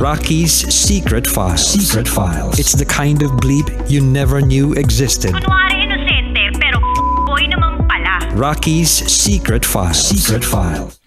Rocky's Secret Files. Secret Files. It's the kind of bleep you never knew existed. Kunwari inosente, pero boy naman pala. Rocky's Secret Files. Secret Files.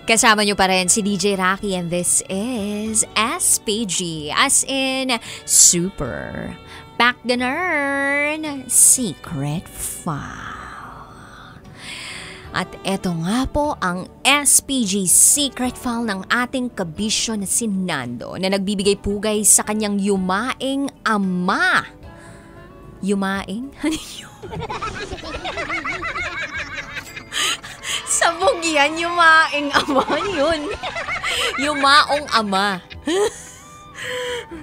Kasama nyo pa rin si DJ Rocky and this is SPG as in Super Backgammon Secret File. At eto nga po ang SPG Secret File ng ating kabisyo na si Nando na nagbibigay pugay sa kanyang yumaing ama. Yumaing? Ano yun? Sabog yan, yumaing ama yun. Yumaong ama.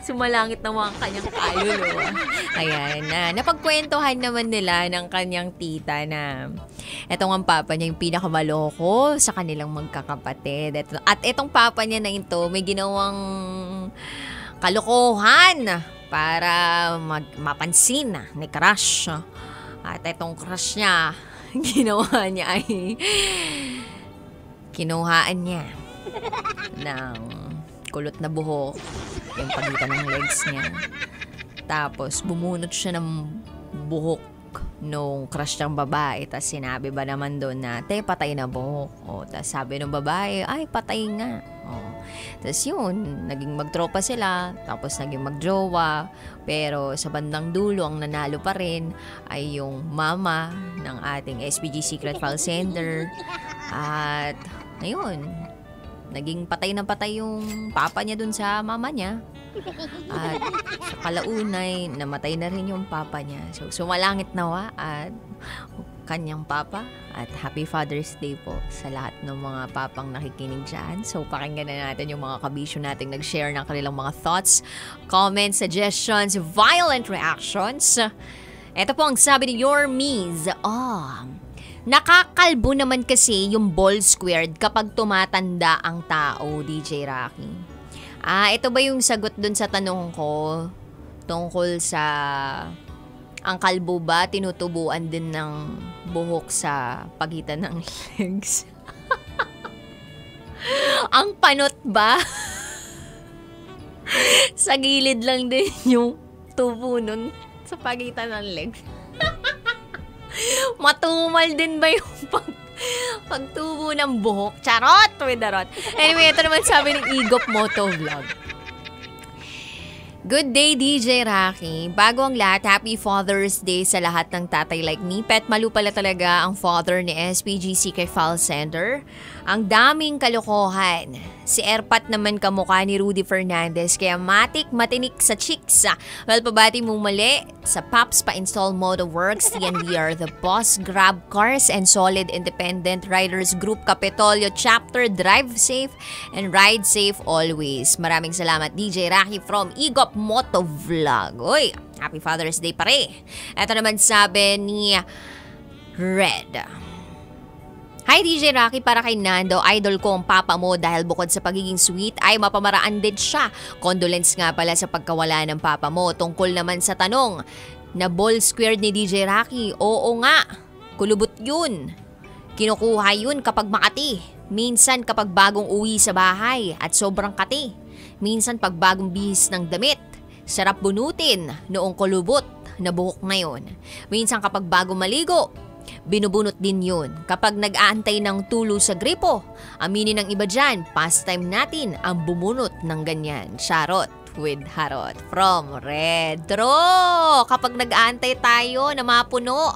Sumalangit na mga kanyang kaluluwa. Ayan, napagkwentuhan naman nila ng kanyang tita na etong ang papa niya yung pinakamaloko sa kanilang magkakapatid. At etong papa niya na ito may ginawang kalokohan para mapansin ni crush. At etong crush niya, ginawa niya ay kinuhaan niya ng kulot na buhok yung pagitan ng legs niya. Tapos bumunot siya ng buhok nung crush niyang babae. Tapos sinabi ba naman doon na, patay na buhok. Tapos sabi ng babae, ay patay nga. Tapos yun, naging magtropa sila. Tapos naging magjowa. Pero sa bandang dulo, ang nanalo pa rin ay yung mama ng ating SPG Secret File Sender. At ayun, naging patay na patay yung papa niya dun sa mama niya. At sa kalaunay, namatay na rin yung papa niya. So sumalangit nawa at kanyang papa. At Happy Father's Day po sa lahat ng mga papang nakikinig dyan. So pakinggan na natin yung mga kabisyo nating nag-share ng kanilang mga thoughts, comments, suggestions, violent reactions. Ito po ang sabi ni Yormies. Nakakalbo naman kasi yung ball squared kapag tumatanda ang tao, DJ Rocky. Ito ba yung sagot dun sa tanong ko tungkol sa ang kalbo ba tinutubuan din ng buhok sa pagitan ng legs? Ang panot ba? Sa gilid lang din yung tubo nun sa pagitan ng legs. Matumal din ba yung pagtubo ng buhok? Charot with the rot. Anyway, ito naman sabi ng Igop Moto Vlog. Good day, DJ Rocky. Bago ang lahat, Happy Father's Day sa lahat ng tatay like me. Pet Malu pala talaga ang father ni SPG Secret File Sender. Ang daming kalokohan. Si Erpat naman kamukha ni Rudy Fernandez, kaya matinik sa chicks. Well, pabati mo muli sa Paps pa-install Moto Works, we are the boss, grab cars and solid independent riders group Capitolio chapter. Drive safe and ride safe always. Maraming salamat, DJ Rocky from Igop Moto Vlog. Uy, Happy Father's Day pare. Ito naman sabi ni Red. Hi DJ Rocky, para kay Nando, idol ko ang papa mo dahil bukod sa pagiging sweet ay mapamaraan din siya. Condolence nga pala sa pagkawala ng papa mo. Tungkol naman sa tanong na ball squared ni DJ Rocky, oo nga, kulubot yun. Kinukuha yun kapag makati. Minsan kapag bagong uwi sa bahay at sobrang kati. Minsan pag bagong bihis ng damit. Sarap bunutin noong kulubot na buhok na yun. Minsan kapag bagong maligo, binubunot din yun. Kapag nag-aantay ng tulo sa gripo, aminin ng iba dyan, pastime natin ang bumunot ng ganyan. Charot with harot from Redro. Kapag nag-aantay tayo na mapuno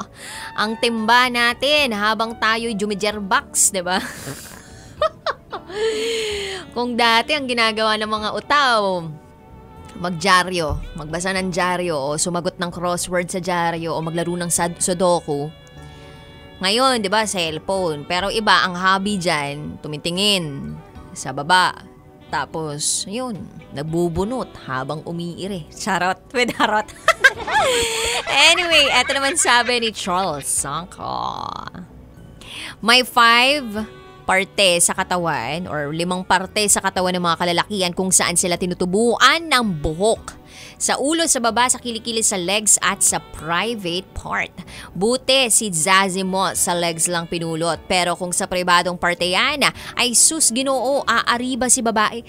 ang timba natin habang tayo'y jumijerbox, diba? Kung dati ang ginagawa ng mga utaw, magdyaryo, magbasa ng dyaryo o sumagot ng crossword sa dyaryo o maglaro ng sudoku. Ngayon, di ba, cellphone. Pero iba, ang hobby dyan, tumitingin sa baba. Tapos, yun, nabubunot habang umiire. Charot, with harot. Anyway, eto naman sabi ni Charles Sanko. May 5 parte sa katawan or 5 parte sa katawan ng mga kalalakihan kung saan sila tinutubuan ng buhok. Sa ulo, sa baba, sa kilikili, sa legs at sa private part. Buti si Zazimo sa legs lang pinulot. Pero kung sa pribadong parte yan, ay sus Ginoo, aariba si babae.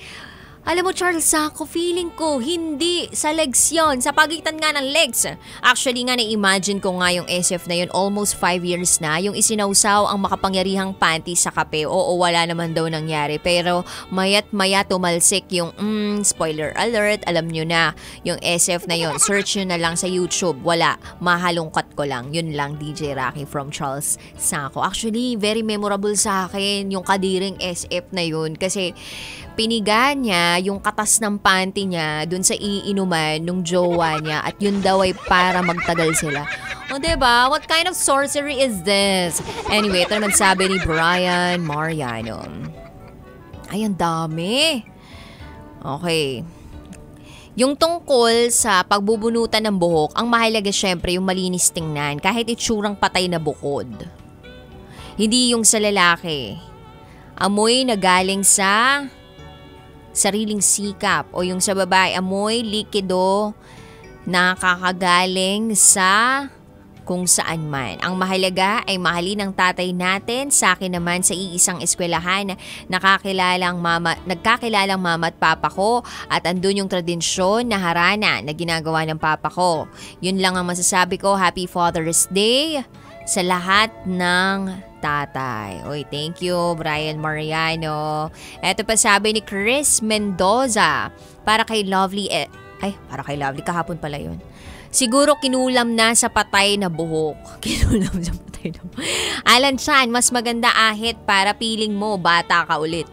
Alam mo Charles Sanko, feeling ko hindi sa legs yon, sa pagitan nga ng legs. Actually nga na-imagine ko nga yung SF na yun almost 5 years na, yung isinawsaw ang makapangyarihang panty sa kape. Oo, wala naman daw nangyari. Pero mayat maya tumalsik yung spoiler alert, alam nyo na yung SF na yun. Search nyo na lang sa YouTube, wala, mahalungkat ko lang. Yun lang, DJ Rocky from Charles Sanko. Actually, very memorable sa akin yung kadiring SF na yun kasi piniga niya yung katas ng panty niya dun sa iinuman nung jowa niya at yun daw ay para magtagal sila. O diba? What kind of sorcery is this? Anyway, ito naman sabi ni Brian Mariano. Ay, ang dami. Okay. Yung tungkol sa pagbubunutan ng buhok, ang mahalaga syempre yung malinis tingnan kahit itsurang patay na bukod. Hindi yung sa lalaki. Amoy na galing sa sariling sikap o yung sa babae, amoy likido na kakagaling sa kung saan man. Ang mahalaga ay mahalin ang tatay natin. Sa akin naman sa iisang eskwelahan nagkakilalang mama at papa ko at andun yung tradisyon na harana na ginagawa ng papa ko. Yun lang ang masasabi ko. Happy Father's Day sa lahat ng tatay. Oy, thank you, Brian Mariano. Eto pa sabi ni Chris Mendoza. Para kay Lovely, kahapon pala yun. Siguro kinulam na sa patay na buhok. Kinulam sa patay na buhok. Alan Chan, mas maganda ahit para piling mo, bata ka ulit.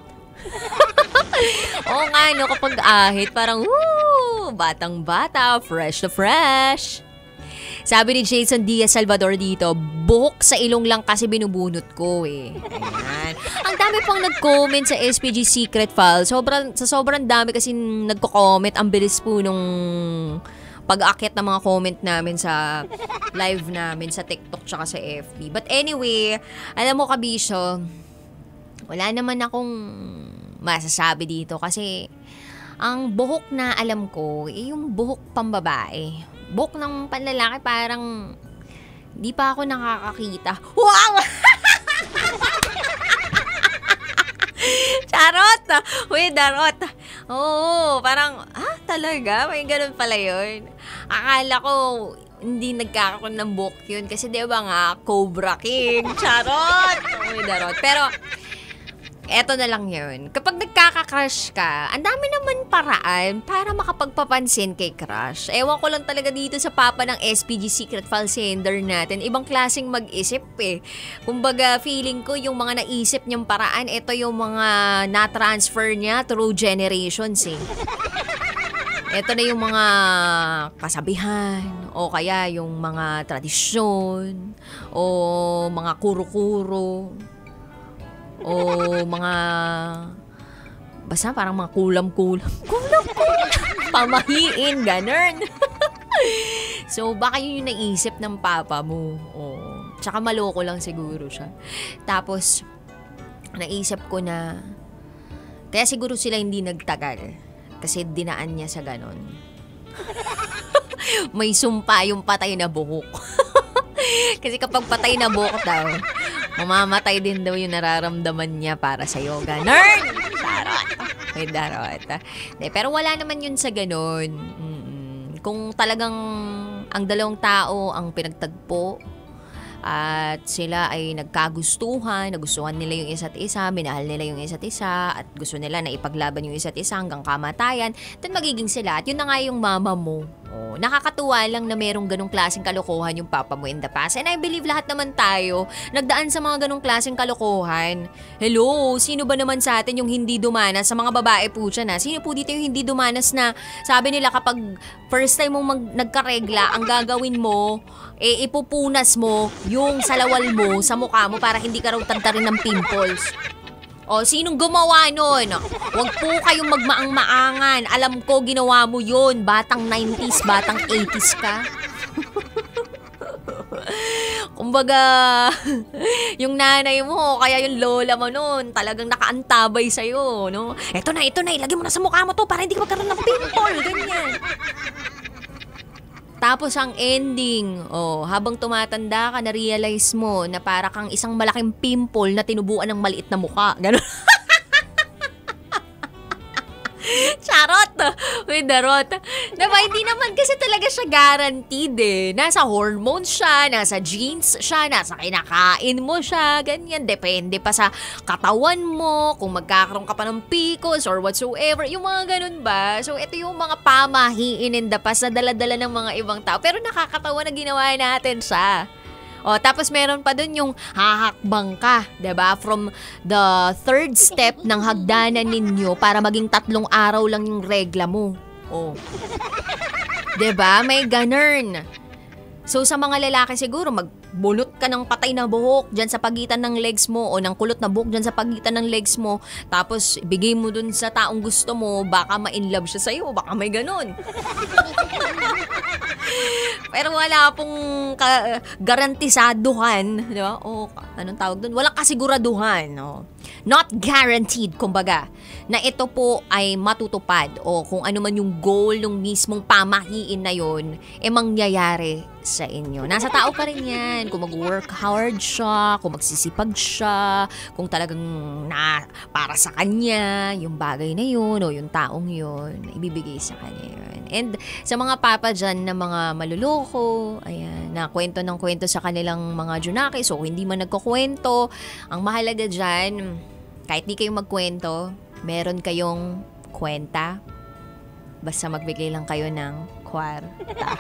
Oo nga, no, kapag ahit, parang, batang bata, fresh to fresh. Sabi ni Jason Diaz Salvador dito, buhok sa ilong lang kasi binubunot ko eh. Ayan. Ang dami pang nag-comment sa SPG Secret Files. Sobrang dami kasi nagko-comment. Ang bilis po nung pag-akit ng mga comment namin sa live namin sa TikTok tsaka sa FB. But anyway, alam mo kabisyo, wala naman akong masasabi dito kasi ang buhok na alam ko, yung buhok pambabae. Buhok ng panlalaki parang di pa ako nakakakita. Wow! Charot! Uy, darot! Oo, parang, talaga? May ganun pala yun. Akala ko hindi nagkakaroon ng buhok yun kasi diba nga, Cobra King. Charot! Uy, darot. Pero, eto na lang yun. Kapag nagkaka-crush ka, ang dami naman paraan para makapagpapansin kay crush. Ewan ko lang talaga dito sa papa ng SPG Secret File Sender natin. Ibang klaseng mag-isip eh. Kumbaga, feeling ko yung mga naisip niyang paraan, ito yung mga na-transfer niya through generations eh. Ito na yung mga kasabihan o kaya yung mga tradisyon o mga kuro-kuro. O mga basta parang mga kulam-kulam pamahiin, ganun. So baka yun yung naisip ng papa mo. Tsaka maloko lang siguro siya. Tapos naisip ko na kaya siguro sila hindi nagtagal kasi dinaan niya sa ganun. May sumpa yung patay na buhok. Kasi kapag patay na buhok daw, mamamatay din daw yung nararamdaman niya para sa'yo. Ganun! Charot! May darot. Pero wala naman yun sa ganun. Kung talagang ang dalawang tao ang pinagtagpo at sila ay nagkagustuhan, nagustuhan nila yung isa't isa, minahal nila yung isa't isa, at gusto nila na ipaglaban yung isa't isa hanggang kamatayan, then magiging sila. At yun na nga yung mama mo. Oh, nakakatuwa lang na merong ganong klaseng kalokohan yung papa mo in the past. And I believe lahat naman tayo nagdaan sa mga ganong klaseng kalokohan. Hello, sino ba naman sa atin yung hindi dumanas? Sa mga babae po dyan ha. Sino po dito yung hindi dumanas na sabi nila kapag first time mong nagkaregla, ang gagawin mo, ipupunas mo yung salawal mo sa mukha mo para hindi ka raw tantarin ng pimples. O, sinong gumawa nun? Huwag po kayong magmaang-maangan. Alam ko, ginawa mo yun. Batang 90s, batang 80s ka. Kumbaga, yung nanay mo, kaya yung lola mo nun, talagang nakaantabay sa'yo, no? Eto na, ilagay mo na sa mukha mo to para hindi ka magkaroon ng pimple, ganyan. Tapos ang ending, habang tumatanda ka, na-realize mo na para kang isang malaking pimple na tinubuan ng maliit na mukha. Ganon. Charot! With the rot. Diba, hindi naman kasi talaga siya guaranteed eh. Nasa hormones siya, nasa genes siya, nasa kinakain mo siya, ganyan. Depende pa sa katawan mo, kung magkakaroon ka pa ng PCOS or whatsoever. Yung mga ganun ba? So, ito yung mga pamahiin in the past na dala-dala ng mga ibang tao. Pero nakakatawa na ginawa natin siya. O, tapos meron pa dun yung hahakbang ka, 'di ba? From the third step ng hagdanan ninyo para maging 3 araw lang yung regla mo. O. 'Di ba? May ganun. So sa mga lalaki siguro magbulot ka ng patay na buhok diyan sa pagitan ng legs mo o ng kulot na buhok diyan sa pagitan ng legs mo, tapos ibigay mo dun sa taong gusto mo, baka ma-inlove siya sa iyo, baka may ganun. Pero wala pong garantisaduhan, di ba? O anong tawag doon? Walang kasiguraduhan, no? Not guaranteed, kumbaga, na ito po ay matutupad o kung ano man yung goal ng mismong pamahiin na yon, mangyayari sa inyo. Nasa tao pa rin yan. Kung mag-work hard siya, kung magsisipag siya, kung talagang para sa kanya, yung bagay na yun o yung taong yun, ibibigay sa kanya yun. And sa mga papa dyan na mga maluloko, ayan, na kwento ng kwento sa kanilang mga junakis o hindi man nagkukwento, ang mahalaga dyan, kahit di kayo magkwento, meron kayong kwenta, basta magbigay lang kayo ng kwarta.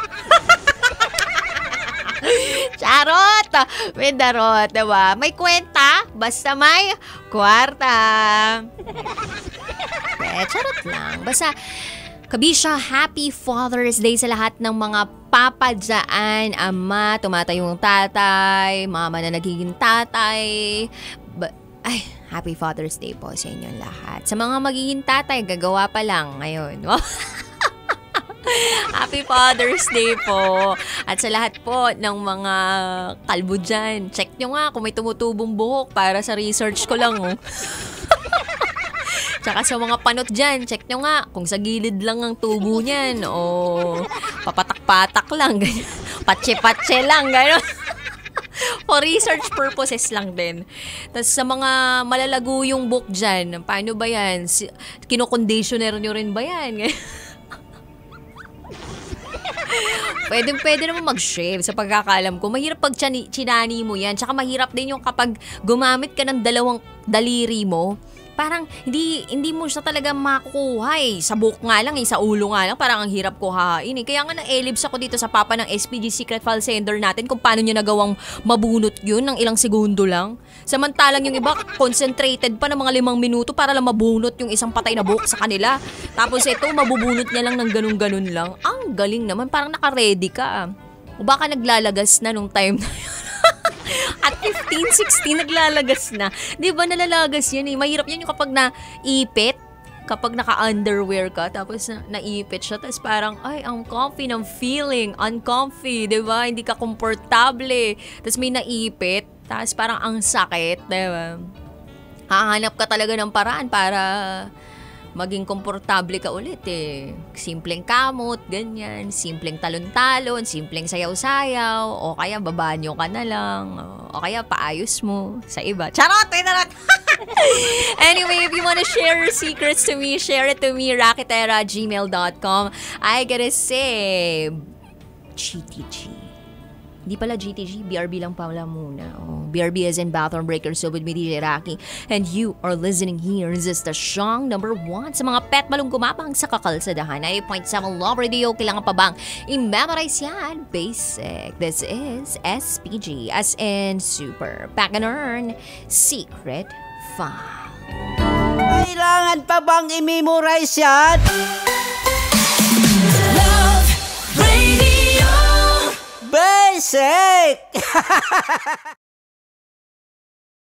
Charot! With the rot, diba? May kwenta, basta may kwarta. Charot lang. Basta, kabisya, happy Father's Day sa lahat ng mga papa dyan. Ama, tumatayong tatay, mama na nagiging tatay. Happy Father's Day po sa inyong lahat. Sa mga magiging tatay, gagawa pa lang ngayon. Happy Father's Day po. At sa lahat po ng mga kalbo dyan, check nyo nga kung may tumutubong buhok para sa research ko lang. Tsaka sa mga panot dyan, check nyo nga kung sa gilid lang ang tubo niyan o papatak-patak lang, ganyan. Patse-patse lang, gano'n. For research purposes lang din. Tapos sa mga malalago yung book dyan, paano ba yan? Kino-conditioner nyo rin ba yan? Pwede naman mag-shave sa pagkakalam ko. Mahirap pag chinani mo yan. Tsaka mahirap din yung kapag gumamit ka ng 2 daliri mo. Parang hindi mo siya talaga makukuha eh. Sa buhok nga lang eh, sa ulo nga lang, parang ang hirap kuhain eh. Kaya nga na-elibs ako dito sa papa ng SPG Secret File Sender natin kung paano niya nagawang mabunot yun ng ilang segundo lang. Samantalang yung iba, concentrated pa ng mga 5 minuto para lang mabunot yung isang patay na buhok sa kanila. Tapos ito, mabubunot niya lang ng ganun-ganun lang. Ang galing naman, parang naka-ready ka. O baka naglalagas na nung time na yun. At 15, 16, naglalagas na. Di ba nalalagas yan eh? Mahirap yan yung kapag naipit, kapag naka-underwear ka, tapos naipit siya, tapos parang, ay, ang comfy ng feeling, uncomfy, di ba? Hindi ka komportable. Tapos may naipit, tapos parang ang sakit, di ba? Hahanap ka talaga ng paraan para maging komportable ka ulit eh. Simpleng kamot, ganyan. Simpleng talon-talon, simpleng sayaw-sayaw, o kaya babanyo ka na lang, o kaya paayos mo sa iba. Charot! Anyway, if you wanna share your secrets to me, share it to me, raketera@gmail.com. I gotta say, GTG. Hindi pala GTG, BRB lang pala muna. Oh. BRB as in Bathroom Breaker. So with me, DJ Rocky. And you are listening here. This is the song number 1 sa mga pet malong gumapang sa kakalsadahan. 9.7 Love Radio. Kailangan pa bang i-memorize yan? Basic. This is SPG as in Super Pack and Earn Secret File. Kailangan pa bang i-memorize yan? Love Radio Basic!